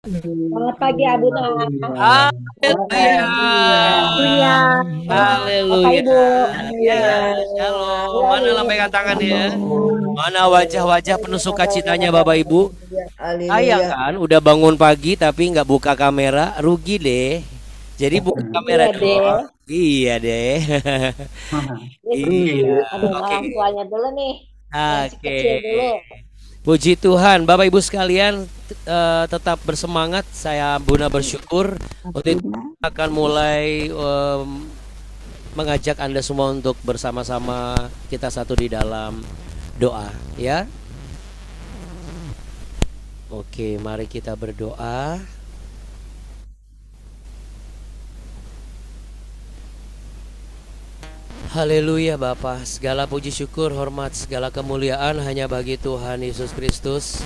Selamat pagi, Abuna. Haleluya. Haleluya. Bapak Haleluya. Ibu. Ya, Haleluya. shalom. Mana Haleluya. lambaikan tangan ya? Haleluya. Mana wajah-wajah penuh sukacitanya Bapak Ibu? Sayang Haleluya. kan udah bangun pagi tapi nggak buka kamera, rugi deh. Jadi buka kamera Iya deh. dong. Iya deh. Ini Iya, ada oke. orang tuanya dulu nih. Yang si Oke. kecil dulu. Puji Tuhan, Bapak Ibu sekalian, tetap bersemangat. Saya Buna bersyukur untuk itu akan mulai mengajak Anda semua untuk bersama-sama kita satu di dalam doa, ya. Oke, mari kita berdoa. Haleluya Bapa, segala puji syukur, hormat, segala kemuliaan hanya bagi Tuhan Yesus Kristus.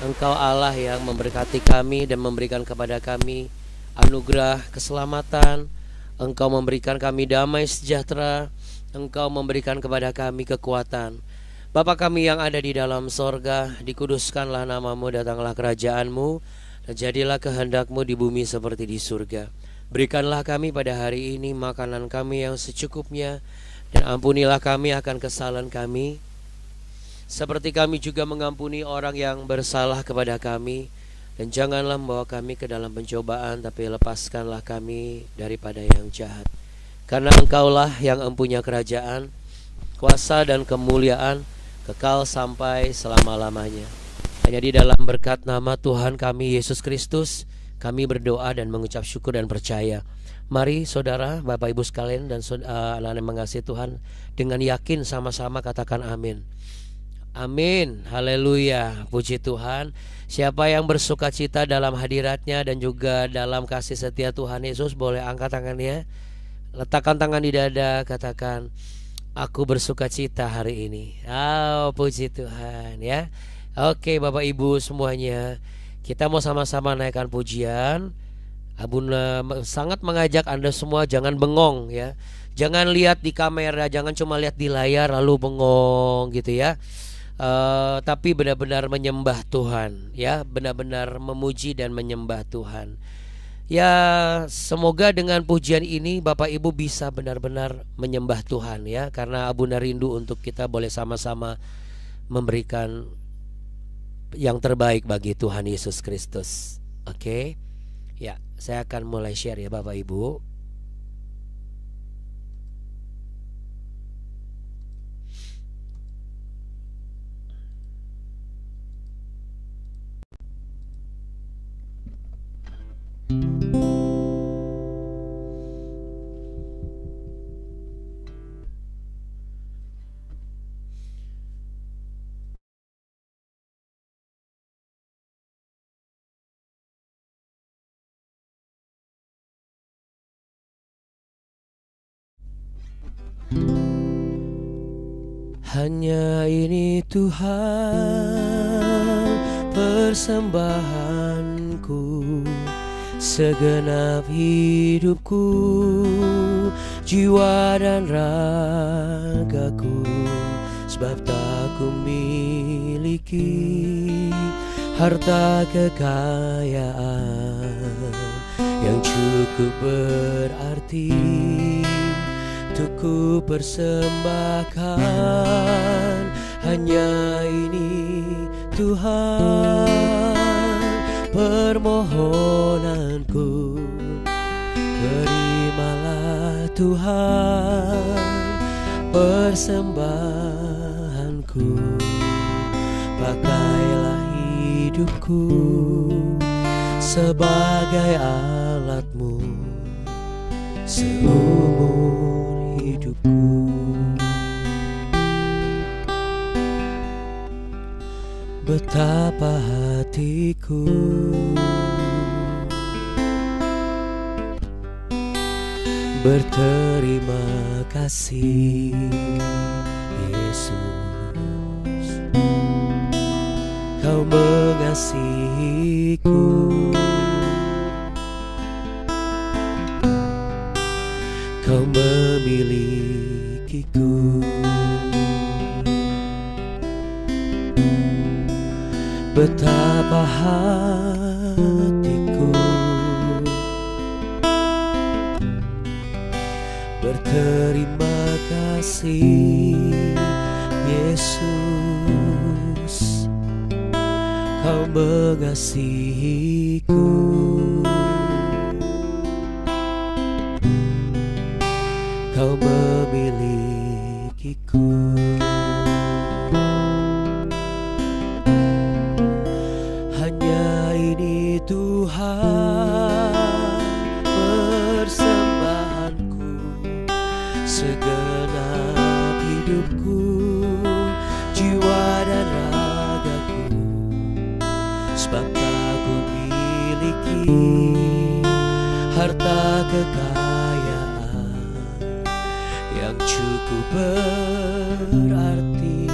Engkau Allah yang memberkati kami dan memberikan kepada kami anugerah keselamatan. Engkau memberikan kami damai sejahtera. Engkau memberikan kepada kami kekuatan. Bapa kami yang ada di dalam sorga, dikuduskanlah namamu, datanglah kerajaanmu, dan jadilah kehendakmu di bumi seperti di surga. Berikanlah kami pada hari ini makanan kami yang secukupnya, dan ampunilah kami akan kesalahan kami, seperti kami juga mengampuni orang yang bersalah kepada kami. Dan janganlah membawa kami ke dalam pencobaan, tapi lepaskanlah kami daripada yang jahat. Karena engkaulah yang empunya kerajaan, kuasa dan kemuliaan kekal sampai selama-lamanya. Hanya di dalam berkat nama Tuhan kami Yesus Kristus kami berdoa dan mengucap syukur dan percaya. Mari saudara, Bapak Ibu sekalian dan anak-anak yang mengasihi Tuhan, dengan yakin sama-sama katakan amin. Amin, haleluya, puji Tuhan. Siapa yang bersuka cita dalam hadiratnya dan juga dalam kasih setia Tuhan Yesus, boleh angkat tangannya. Letakkan tangan di dada, katakan, aku bersuka cita hari ini. Oh, puji Tuhan ya. Oke Bapak Ibu semuanya, kita mau sama-sama naikkan pujian. Abuna sangat mengajak Anda semua jangan bengong ya. Jangan lihat di kamera, jangan cuma lihat di layar lalu bengong gitu ya. Tapi benar-benar menyembah Tuhan ya, benar-benar memuji dan menyembah Tuhan. Ya, semoga dengan pujian ini Bapak Ibu bisa benar-benar menyembah Tuhan ya, karena Abuna rindu untuk kita boleh sama-sama memberikan yang terbaik bagi Tuhan Yesus Kristus. Oke. Ya, saya akan mulai share ya Bapak Ibu. Hanya ini Tuhan persembahanku, segenap hidupku, jiwa dan ragaku. Sebab tak ku miliki harta kekayaan yang cukup berarti untuk ku persembahkan. Hanya ini Tuhan permohonanku. Terimalah Tuhan persembahanku. Pakailah hidupku sebagai alatmu seumur hidupku. Betapa hatiku berterima kasih, Yesus, Kau mengasihiku. Kau memilikiku. Betapa hatiku kasih Yesus, Kau mengasihiku. Kau memilikiku. Hanya ini Tuhan persembahanku, segenap hidupku, jiwa dan ragaku, sebab tak ku miliki harta kekayaan yang cukup berarti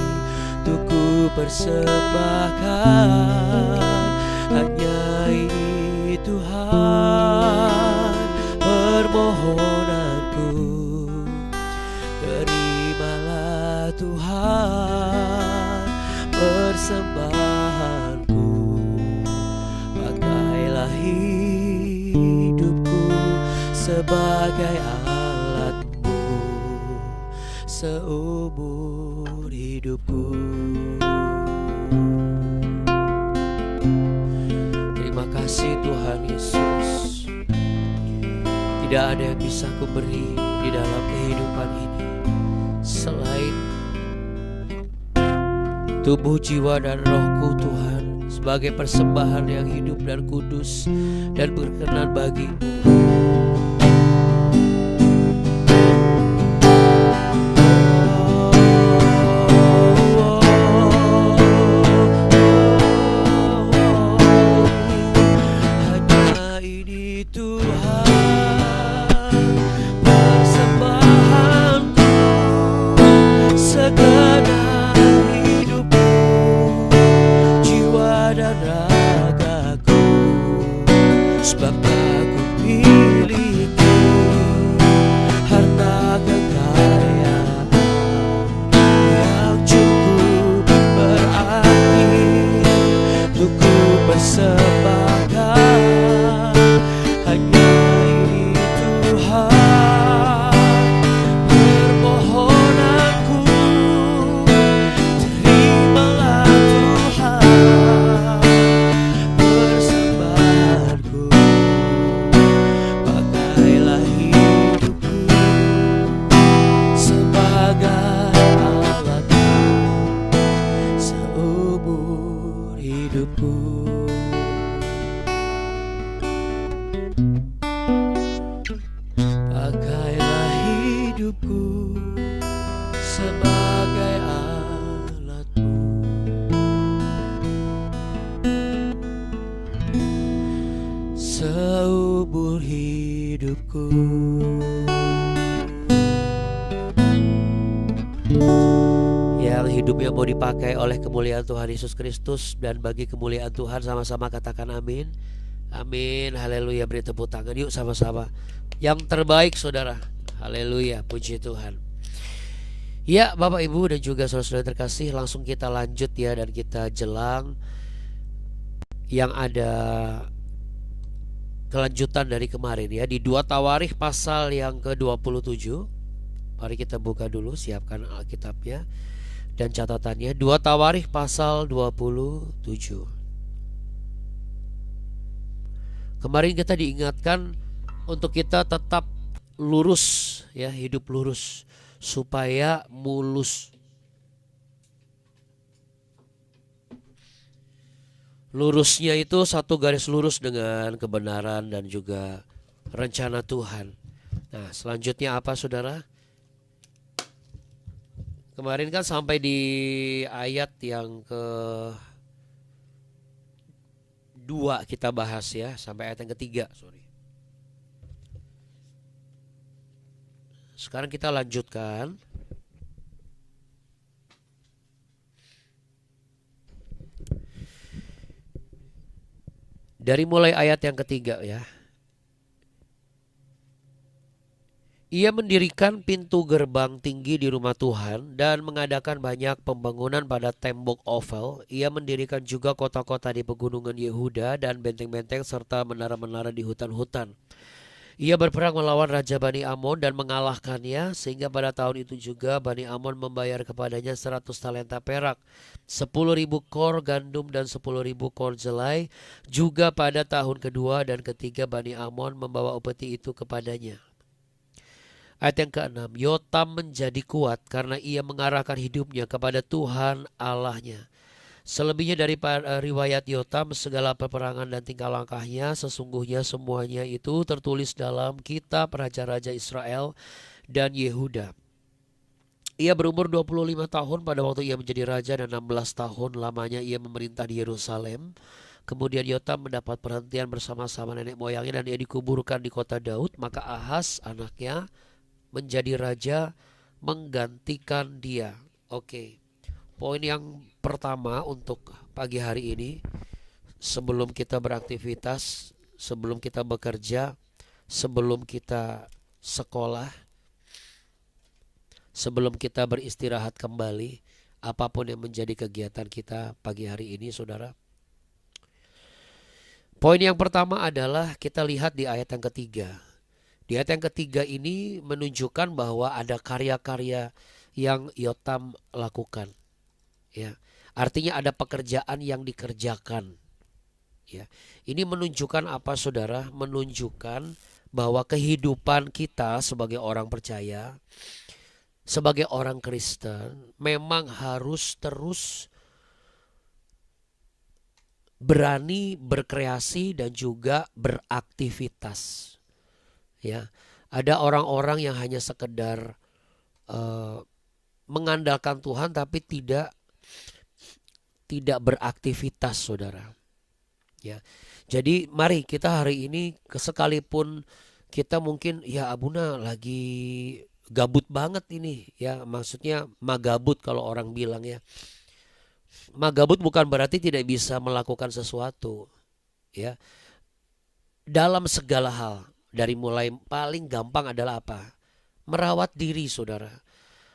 untuk ku persembahkan. Hanya ini Tuhan permohonanku, terimalah Tuhan persembahanku. Pakailah hidupku sebagai alatmu seumur hidupku. Terima kasih Tuhan Yesus. Tidak ada yang bisa ku beri di dalam kehidupan ini selain tubuh, jiwa, dan rohku Tuhan, sebagai persembahan yang hidup dan kudus dan berkenan bagimu. Sebab aku miliki harta kekayaan yang cukup berarti untuk ku persembahkan. Hanya ini Tuhan permohonanku, terimalah Tuhan persembahanku. Pakailah hidupku sebagai alatmu seumur hidupku. Pakailah hidupku sebagai alatmu seumur hidupku. Yang hidupnya mau dipakai oleh kemuliaan Tuhan Yesus Kristus dan bagi kemuliaan Tuhan, sama-sama katakan amin. Amin, haleluya. Beri tepuk tangan yuk sama-sama. Yang terbaik saudara, haleluya, puji Tuhan. Ya Bapak Ibu dan juga saudara-saudara terkasih, langsung kita lanjut ya, dan kita jelang yang ada kelanjutan dari kemarin ya, di 2 Tawarikh pasal yang ke-27. Mari kita buka dulu, siapkan Alkitabnya dan catatannya. 2 Tawarikh pasal 27. Kemarin kita diingatkan untuk kita tetap lurus ya, hidup lurus supaya mulus. Lurusnya itu satu garis lurus dengan kebenaran dan juga rencana Tuhan. Nah, selanjutnya apa saudara? Kemarin kan sampai di ayat yang ke-2 kita bahas ya, sampai ayat yang ke-3, sorry. Sekarang kita lanjutkan. Dari mulai ayat yang ke-3 ya. Ia mendirikan pintu gerbang tinggi di rumah Tuhan dan mengadakan banyak pembangunan pada tembok Ofel. Ia mendirikan juga kota-kota di pegunungan Yehuda dan benteng-benteng serta menara-menara di hutan-hutan. Ia berperang melawan Raja Bani Amon dan mengalahkannya, sehingga pada tahun itu juga Bani Amon membayar kepadanya 100 talenta perak, 10.000 kor gandum dan 10.000 kor jelai. Juga pada tahun kedua dan ketiga Bani Amon membawa upeti itu kepadanya. Ayat yang ke-6, Yotam menjadi kuat karena ia mengarahkan hidupnya kepada Tuhan Allahnya. Selebihnya dari riwayat Yotam, segala peperangan dan tingkah langkahnya, sesungguhnya semuanya itu tertulis dalam kitab Raja-Raja Israel dan Yehuda. Ia berumur 25 tahun pada waktu ia menjadi raja dan 16 tahun lamanya ia memerintah di Yerusalem. Kemudian Yotam mendapat perhentian bersama-sama nenek moyangnya dan ia dikuburkan di kota Daud. Maka Ahaz anaknya menjadi raja menggantikan dia. Oke. Poin yang pertama untuk pagi hari ini, sebelum kita beraktivitas, sebelum kita bekerja, sebelum kita sekolah, sebelum kita beristirahat kembali, apapun yang menjadi kegiatan kita pagi hari ini, saudara. Poin yang pertama adalah kita lihat di ayat yang ketiga. Di ayat yang ketiga ini menunjukkan bahwa ada karya-karya yang Yotam lakukan. Ya, artinya ada pekerjaan yang dikerjakan. Ya, ini menunjukkan apa, saudara? Menunjukkan bahwa kehidupan kita sebagai orang percaya, sebagai orang Kristen, memang harus terus berani berkreasi dan juga beraktivitas. Ya, ada orang-orang yang hanya sekedar mengandalkan Tuhan tapi tidak beraktivitas, saudara. Ya, jadi mari kita hari ini, sekalipun kita mungkin ya Abuna lagi gabut banget ini, ya maksudnya magabut kalau orang bilang ya. Magabut bukan berarti tidak bisa melakukan sesuatu, ya. Dalam segala hal, dari mulai paling gampang adalah apa? Merawat diri, saudara.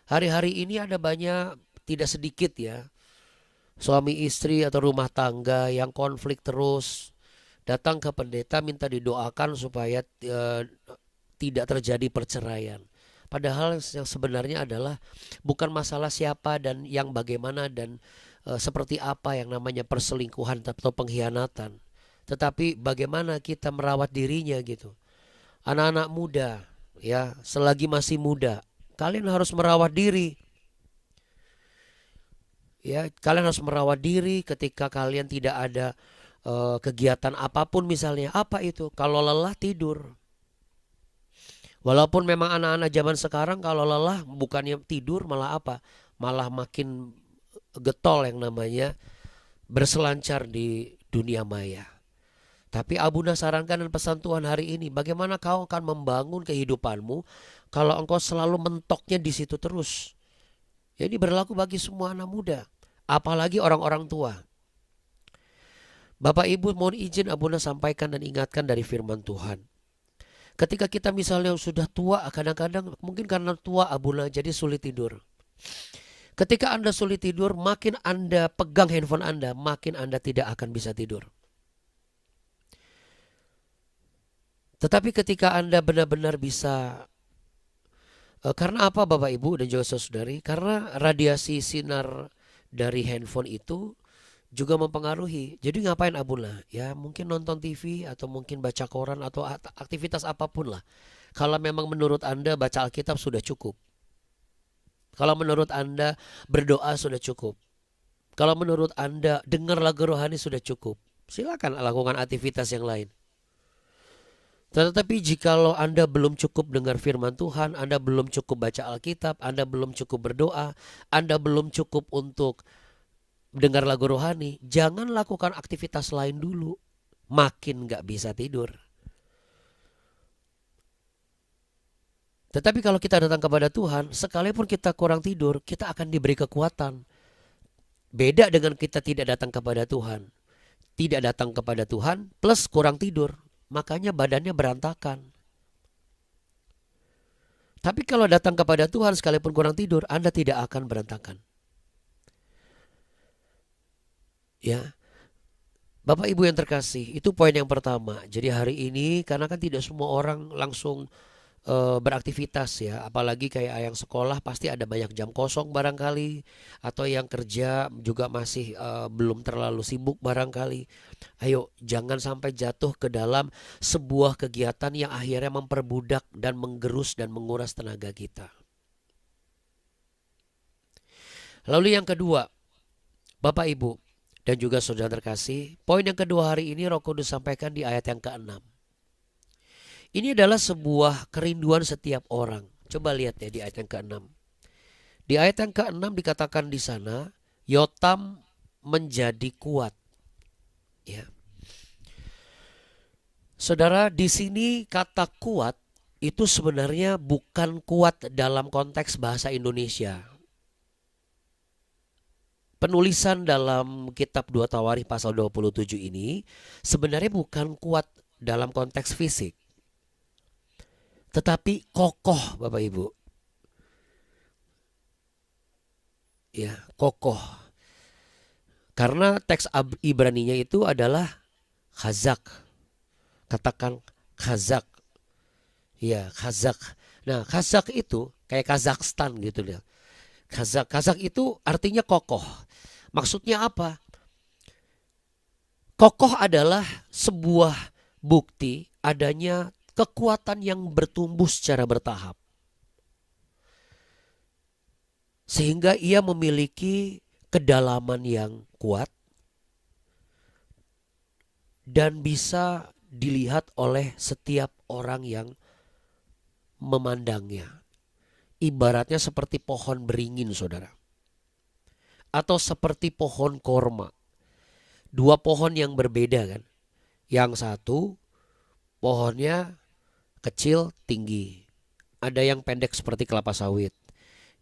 Hari-hari ini ada banyak, tidak sedikit ya, suami istri atau rumah tangga yang konflik terus, datang ke pendeta minta didoakan supaya tidak terjadi perceraian. Padahal yang sebenarnya adalah bukan masalah siapa dan yang bagaimana dan seperti apa yang namanya perselingkuhan atau pengkhianatan, tetapi bagaimana kita merawat dirinya gitu. Anak-anak muda, ya, selagi masih muda, kalian harus merawat diri. Ya, kalian harus merawat diri ketika kalian tidak ada kegiatan apapun misalnya. Apa itu? Kalau lelah tidur. Walaupun memang anak-anak zaman sekarang kalau lelah bukannya tidur malah apa? Malah makin getol yang namanya berselancar di dunia maya. Tapi Abuna sarankan dan pesan Tuhan hari ini, bagaimana kau akan membangun kehidupanmu kalau engkau selalu mentoknya di situ terus. Jadi berlaku bagi semua anak muda, apalagi orang-orang tua. Bapak Ibu, mohon izin Abuna sampaikan dan ingatkan dari firman Tuhan. Ketika kita misalnya sudah tua, kadang-kadang mungkin karena tua Abuna jadi sulit tidur. Ketika Anda sulit tidur, makin Anda pegang handphone Anda, makin Anda tidak akan bisa tidur. Tetapi ketika Anda benar-benar bisa, karena apa Bapak Ibu dan juga saudari? Karena radiasi sinar dari handphone itu juga mempengaruhi. Jadi ngapain Abuna? Ya mungkin nonton TV atau mungkin baca koran atau aktivitas apapun lah. Kalau memang menurut Anda baca Alkitab sudah cukup. Kalau menurut Anda berdoa sudah cukup. Kalau menurut Anda dengar lagu rohani sudah cukup. Silakan lakukan aktivitas yang lain. Tetapi jikalau Anda belum cukup dengar firman Tuhan, Anda belum cukup baca Alkitab, Anda belum cukup berdoa, Anda belum cukup untuk dengar lagu rohani, jangan lakukan aktivitas lain dulu. Makin gak bisa tidur. Tetapi kalau kita datang kepada Tuhan, sekalipun kita kurang tidur, kita akan diberi kekuatan. Beda dengan kita tidak datang kepada Tuhan. Tidak datang kepada Tuhan plus kurang tidur. Makanya badannya berantakan. Tapi kalau datang kepada Tuhan sekalipun kurang tidur, Anda tidak akan berantakan. Ya. Bapak Ibu yang terkasih, itu poin yang pertama. Jadi hari ini karena kan tidak semua orang langsung beraktivitas ya, apalagi kayak yang sekolah pasti ada banyak jam kosong barangkali, atau yang kerja juga masih belum terlalu sibuk barangkali. Ayo jangan sampai jatuh ke dalam sebuah kegiatan yang akhirnya memperbudak dan menggerus dan menguras tenaga kita. Lalu yang kedua, Bapak Ibu dan juga saudara terkasih, poin yang kedua hari ini Roh Kudus sampaikan di ayat yang ke-6. Ini adalah sebuah kerinduan setiap orang. Coba lihat ya di ayat yang ke-6. Di ayat yang ke-6 dikatakan di sana, Yotam menjadi kuat. Ya. Saudara, di sini kata kuat itu sebenarnya bukan kuat dalam konteks bahasa Indonesia. Penulisan dalam kitab 2 Tawarikh pasal 27 ini sebenarnya bukan kuat dalam konteks fisik, tetapi kokoh, Bapak Ibu. Ya, kokoh. Karena teks Ibraninya itu adalah khazak. Katakan khazak. Ya, khazak. Nah, khazak itu kayak Kazakhstan gitu ya. Kazak itu artinya kokoh. Maksudnya apa? Kokoh adalah sebuah bukti adanya kekuatan yang bertumbuh secara bertahap. Sehingga ia memiliki kedalaman yang kuat dan bisa dilihat oleh setiap orang yang memandangnya. Ibaratnya seperti pohon beringin, saudara. Atau seperti pohon korma. Dua pohon yang berbeda kan. Yang satu pohonnya kecil tinggi. Ada yang pendek seperti kelapa sawit.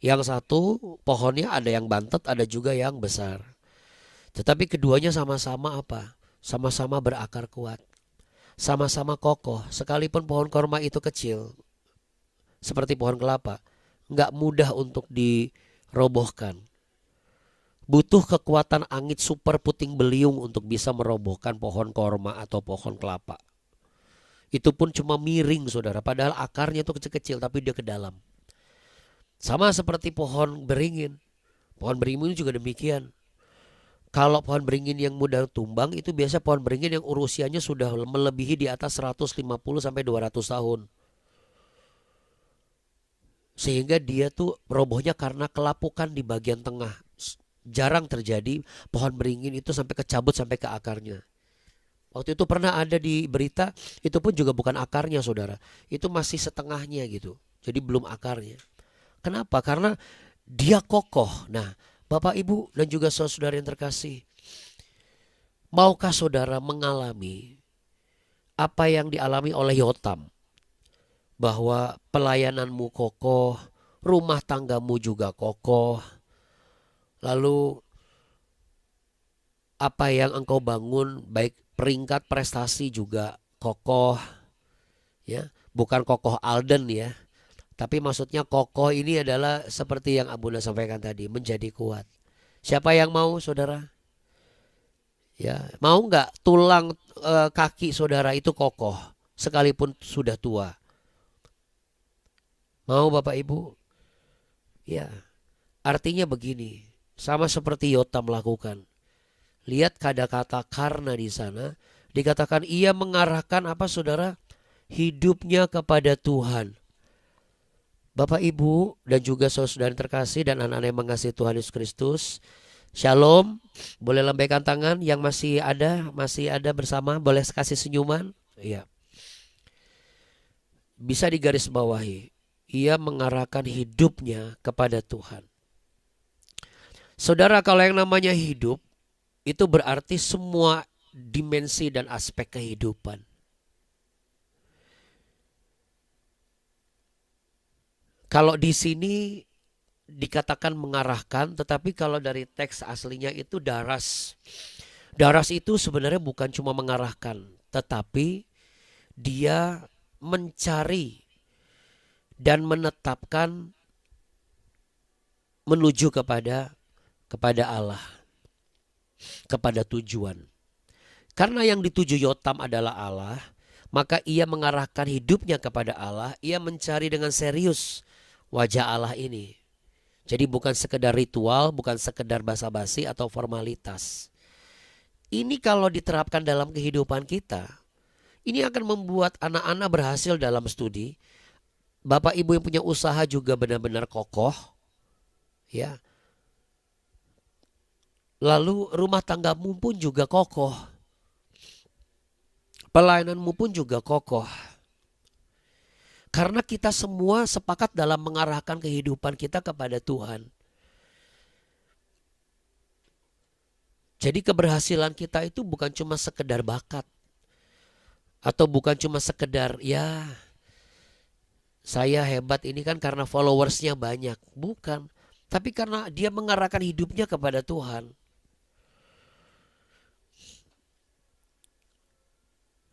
Yang satu pohonnya ada yang bantet, ada juga yang besar. Tetapi keduanya sama-sama apa? Sama-sama berakar kuat. Sama-sama kokoh. Sekalipun pohon korma itu kecil, seperti pohon kelapa, nggak mudah untuk dirobohkan. Butuh kekuatan angin super puting beliung untuk bisa merobohkan pohon korma atau pohon kelapa. Itu pun cuma miring, saudara. Padahal akarnya itu kecil-kecil tapi dia ke dalam. Sama seperti pohon beringin. Pohon beringin juga demikian. Kalau pohon beringin yang mudah tumbang itu biasa pohon beringin yang usianya sudah melebihi di atas 150 sampai 200 tahun. Sehingga dia tuh robohnya karena kelapukan di bagian tengah. Jarang terjadi pohon beringin itu sampai kecabut sampai ke akarnya. Waktu itu pernah ada di berita, itu pun juga bukan akarnya, saudara. Itu masih setengahnya gitu. Jadi belum akarnya. Kenapa? Karena dia kokoh. Nah, Bapak Ibu dan juga saudara yang terkasih, maukah saudara mengalami apa yang dialami oleh Yotam? Bahwa pelayananmu kokoh, rumah tanggamu juga kokoh. Lalu apa yang engkau bangun baik peringkat prestasi juga kokoh. Ya, bukan kokoh Alden ya. Tapi maksudnya kokoh ini adalah seperti yang Abunda sampaikan tadi, menjadi kuat. Siapa yang mau, saudara? Ya, mau nggak tulang kaki saudara itu kokoh sekalipun sudah tua? Mau Bapak Ibu? Ya, artinya begini, sama seperti Yotam melakukan. Lihat kata-kata karena di sana dikatakan ia mengarahkan apa, saudara? Hidupnya kepada Tuhan. Bapak Ibu dan juga saudara terkasih dan anak-anak yang mengasihi Tuhan Yesus Kristus, Shalom. Boleh lambaikan tangan yang masih ada bersama, boleh kasih senyuman. Iya. Bisa digarisbawahi. Ia mengarahkan hidupnya kepada Tuhan. Saudara, kalau yang namanya hidup itu berarti semua dimensi dan aspek kehidupan. Kalau di sini dikatakan mengarahkan, tetapi kalau dari teks aslinya itu daras. Daras itu sebenarnya bukan cuma mengarahkan, tetapi dia mencari dan menetapkan menuju kepada Allah, kepada tujuan. Karena yang dituju Yotam adalah Allah, maka ia mengarahkan hidupnya kepada Allah. Ia mencari dengan serius wajah Allah ini. Jadi bukan sekedar ritual, bukan sekedar basa-basi atau formalitas. Ini kalau diterapkan dalam kehidupan kita, ini akan membuat anak-anak berhasil dalam studi. Bapak ibu yang punya usaha juga benar-benar kokoh, ya. Lalu rumah tanggamu pun juga kokoh. Pelayananmu pun juga kokoh. Karena kita semua sepakat dalam mengarahkan kehidupan kita kepada Tuhan. Jadi keberhasilan kita itu bukan cuma sekedar bakat. Atau bukan cuma sekedar ya saya hebat ini kan karena followersnya banyak. Bukan. Tapi karena dia mengarahkan hidupnya kepada Tuhan.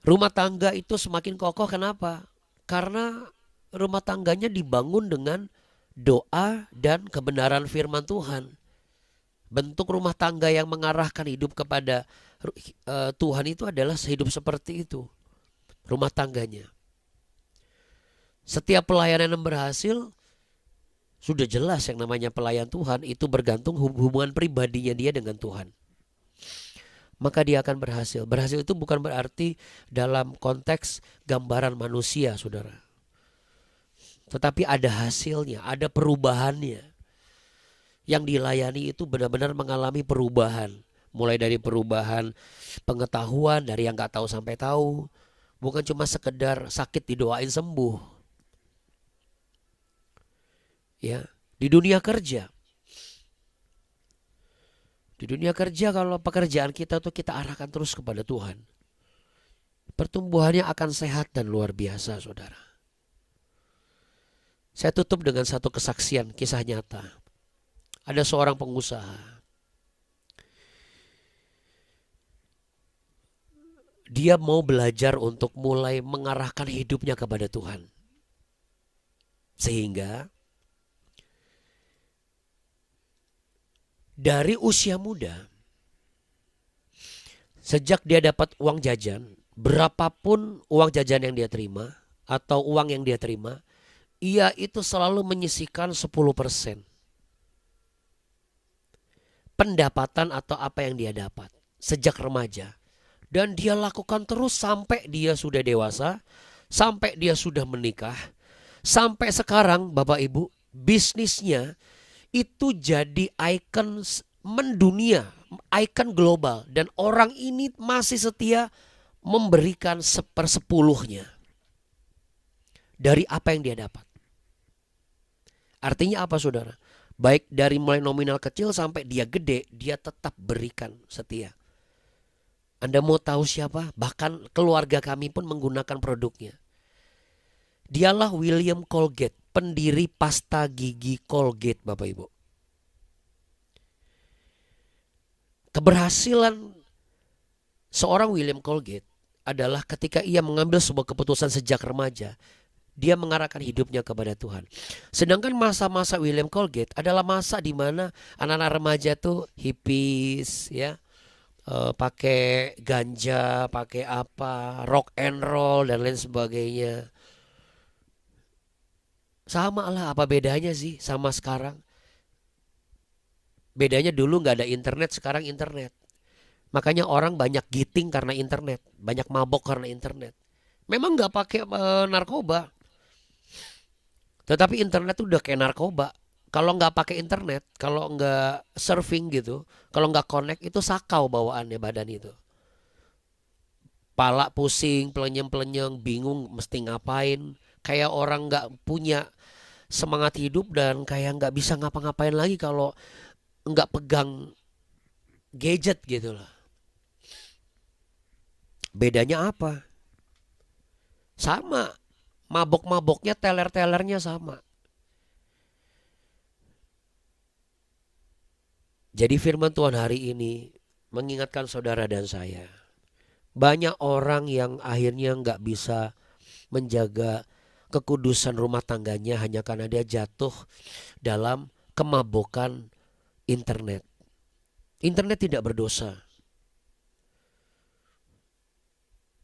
Rumah tangga itu semakin kokoh kenapa? Karena rumah tangganya dibangun dengan doa dan kebenaran firman Tuhan. Bentuk rumah tangga yang mengarahkan hidup kepada Tuhan itu adalah hidup seperti itu. Rumah tangganya. Setiap pelayanan yang berhasil sudah jelas yang namanya pelayan Tuhan itu bergantung hubungan pribadinya dia dengan Tuhan. Maka dia akan berhasil. Berhasil itu bukan berarti dalam konteks gambaran manusia, saudara. Tetapi ada hasilnya, ada perubahannya. Yang dilayani itu benar-benar mengalami perubahan. Mulai dari perubahan pengetahuan, dari yang gak tahu sampai tahu. Bukan cuma sekedar sakit didoain sembuh. Ya, di dunia kerja. Di dunia kerja kalau pekerjaan kita tuh kita arahkan terus kepada Tuhan. Pertumbuhannya akan sehat dan luar biasa, saudara. Saya tutup dengan satu kesaksian kisah nyata. Ada seorang pengusaha. Dia mau belajar untuk mulai mengarahkan hidupnya kepada Tuhan. Sehingga dari usia muda, sejak dia dapat uang jajan, berapapun uang jajan yang dia terima atau uang yang dia terima, ia itu selalu menyisihkan 10% pendapatan atau apa yang dia dapat sejak remaja. Dan dia lakukan terus sampai dia sudah dewasa, sampai dia sudah menikah, sampai sekarang Bapak Ibu, bisnisnya itu jadi ikon mendunia, ikon global. Dan orang ini masih setia memberikan 1/10 dari apa yang dia dapat. Artinya apa saudara? Baik dari mulai nominal kecil sampai dia gede, dia tetap berikan setia. Anda mau tahu siapa? Bahkan keluarga kami pun menggunakan produknya. Dialah William Colgate, pendiri pasta gigi Colgate, Bapak Ibu. Keberhasilan seorang William Colgate adalah ketika ia mengambil sebuah keputusan sejak remaja. Dia mengarahkan hidupnya kepada Tuhan. Sedangkan masa-masa William Colgate adalah masa di mana anak-anak remaja tuh hippies, ya, pakai ganja, pakai apa, rock and roll dan lain sebagainya. Sama lah, apa bedanya sih sama sekarang? Bedanya dulu gak ada internet, sekarang internet. Makanya orang banyak giting karena internet, banyak mabok karena internet. Memang gak pakai narkoba, tetapi internet tuh udah kayak narkoba. Kalau gak pakai internet, kalau gak surfing gitu, kalau gak connect, itu sakau bawaannya badan itu. Pala pusing, pelenyeng-pelenyeng, bingung mesti ngapain. Kayak orang gak punya semangat hidup dan kayak nggak bisa ngapa-ngapain lagi kalau nggak pegang gadget gitu lah. Bedanya apa? Sama, mabok-maboknya, teler-telernya sama. Jadi firman Tuhan hari ini mengingatkan saudara dan saya. Banyak orang yang akhirnya nggak bisa menjaga kekudusan rumah tangganya hanya karena dia jatuh dalam kemabukan internet. Internet tidak berdosa.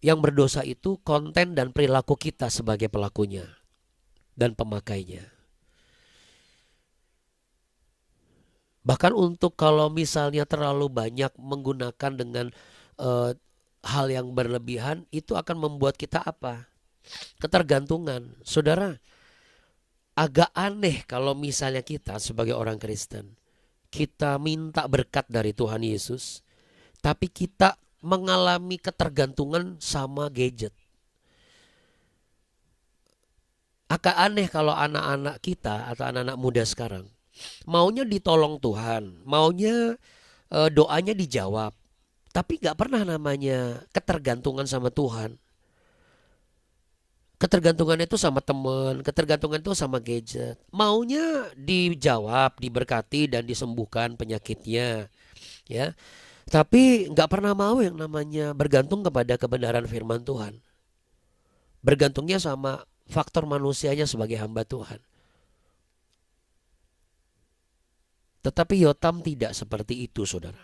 Yang berdosa itu konten dan perilaku kita sebagai pelakunya dan pemakainya. Bahkan untuk kalau misalnya terlalu banyak menggunakan dengan hal yang berlebihan, itu akan membuat kita apa? Ketergantungan. Saudara, agak aneh kalau misalnya kita sebagai orang Kristen, kita minta berkat dari Tuhan Yesus, tapi kita mengalami ketergantungan sama gadget. Agak aneh kalau anak-anak kita atau anak-anak muda sekarang maunya ditolong Tuhan, maunya doanya dijawab, tapi gak pernah namanya ketergantungan sama Tuhan. Ketergantungan itu sama teman, ketergantungan itu sama gadget. Maunya dijawab, diberkati dan disembuhkan penyakitnya, ya. Tapi nggak pernah mau yang namanya bergantung kepada kebenaran firman Tuhan. Bergantungnya sama faktor manusianya sebagai hamba Tuhan. Tetapi Yotam tidak seperti itu, saudara.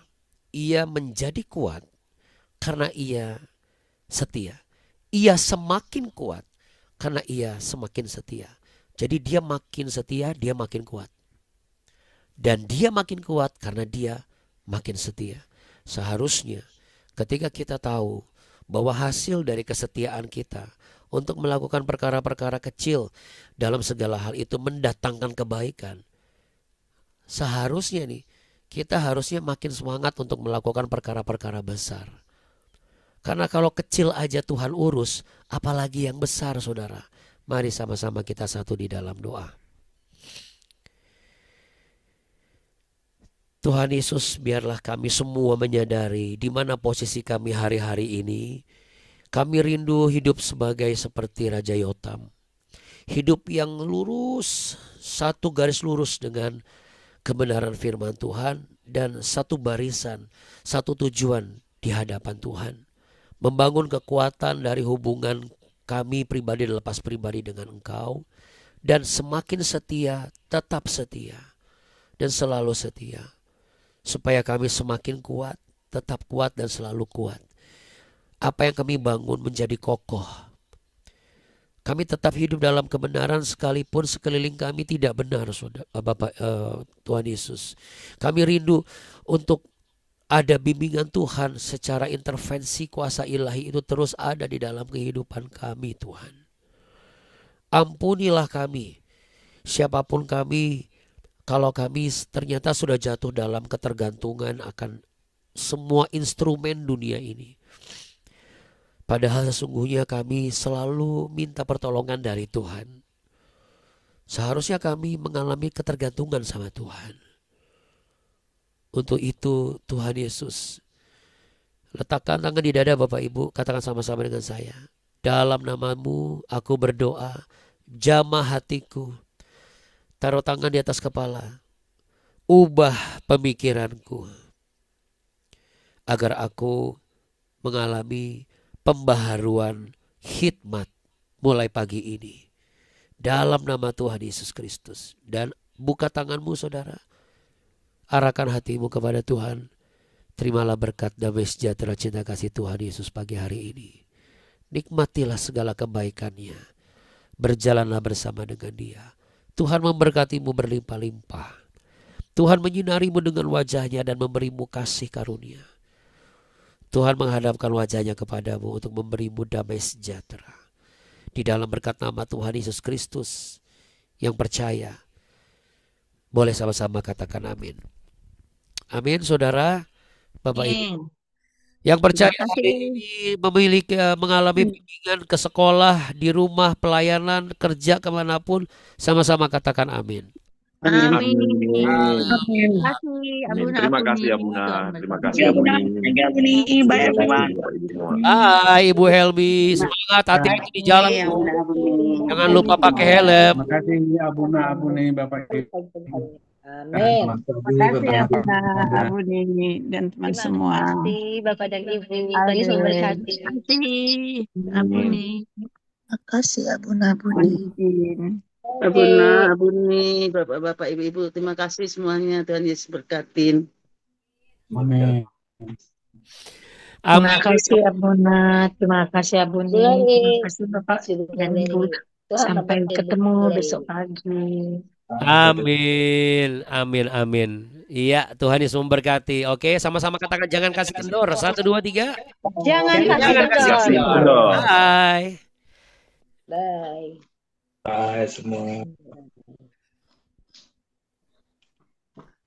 Ia menjadi kuat karena ia setia. Ia semakin kuat karena ia semakin setia. Jadi dia makin setia, dia makin kuat. Dan dia makin kuat karena dia makin setia. Seharusnya ketika kita tahu bahwa hasil dari kesetiaan kita untuk melakukan perkara-perkara kecil dalam segala hal itu mendatangkan kebaikan, seharusnya nih kita harusnya makin semangat untuk melakukan perkara-perkara besar. Karena kalau kecil aja Tuhan urus, apalagi yang besar, saudara. Mari sama-sama kita satu di dalam doa. Tuhan Yesus, biarlah kami semua menyadari di mana posisi kami hari-hari ini. Kami rindu hidup seperti Raja Yotam. Hidup yang lurus, satu garis lurus dengan kebenaran firman Tuhan dan satu barisan, satu tujuan di hadapan Tuhan. Membangun kekuatan dari hubungan kami pribadi dan lepas pribadi dengan Engkau. Dan semakin setia, tetap setia. Dan selalu setia. Supaya kami semakin kuat, tetap kuat dan selalu kuat. Apa yang kami bangun menjadi kokoh. Kami tetap hidup dalam kebenaran sekalipun sekeliling kami tidak benar, saudara, Tuhan Yesus. Kami rindu untuk ada bimbingan Tuhan secara intervensi kuasa ilahi itu terus ada di dalam kehidupan kami, Tuhan. Ampunilah kami, siapapun kami, kalau kami ternyata sudah jatuh dalam ketergantungan akan semua instrumen dunia ini. Padahal sesungguhnya kami selalu minta pertolongan dari Tuhan. Seharusnya kami mengalami ketergantungan sama Tuhan. Untuk itu Tuhan Yesus, letakkan tangan di dada Bapak Ibu, katakan sama-sama dengan saya. Dalam namamu aku berdoa, jamah hatiku, taruh tangan di atas kepala, ubah pemikiranku, agar aku mengalami pembaharuan hikmat mulai pagi ini. Dalam nama Tuhan Yesus Kristus. Dan buka tanganmu saudara. Arahkan hatimu kepada Tuhan. Terimalah berkat damai sejahtera cinta kasih Tuhan Yesus pagi hari ini. Nikmatilah segala kebaikannya. Berjalanlah bersama dengan Dia. Tuhan memberkatimu berlimpah-limpah. Tuhan menyinarimu dengan wajahnya dan memberimu kasih karunia. Tuhan menghadapkan wajahnya kepadamu untuk memberimu damai sejahtera. Di dalam berkat nama Tuhan Yesus Kristus yang percaya. Boleh sama-sama katakan amin. Amin, saudara, Bapak Ibu. Yang percaya hari ini memiliki mengalami bimbingan ke sekolah, di rumah, pelayanan, kerja, kemanapun, sama-sama katakan amin. Amin. Terima kasih Abuna. Terima kasih Abuna. Baik, Ibu Helmi, semangat, hati-hati di jalan. Jangan lupa pakai helm. Terima kasih Abuna, Bapak Ibu. Amin. Terima kasih Abuni dan teman semua. Terima kasih Bapak dan Ibu. Tuhan Yesus memberkati. Terima kasih Abuni. Terima kasih Abuna-Abuni. Abuni, Bapak-bapak, Ibu-ibu, terima kasih semuanya. Tuhan Yesus berkatin. Amin. Terima Amin. kasih Abuna, terima kasih Abuni, terima kasih Bapak dan Ibu. Sampai ketemu besok pagi. Amin. Amin. Amin. Iya, Tuhan Yesus memberkati. Oke, sama-sama katakan jangan kasih kendor. 1, 2, 3. Jangan kasih Jangan kasih kendor. kendor. Bye. Bye. Bye semua.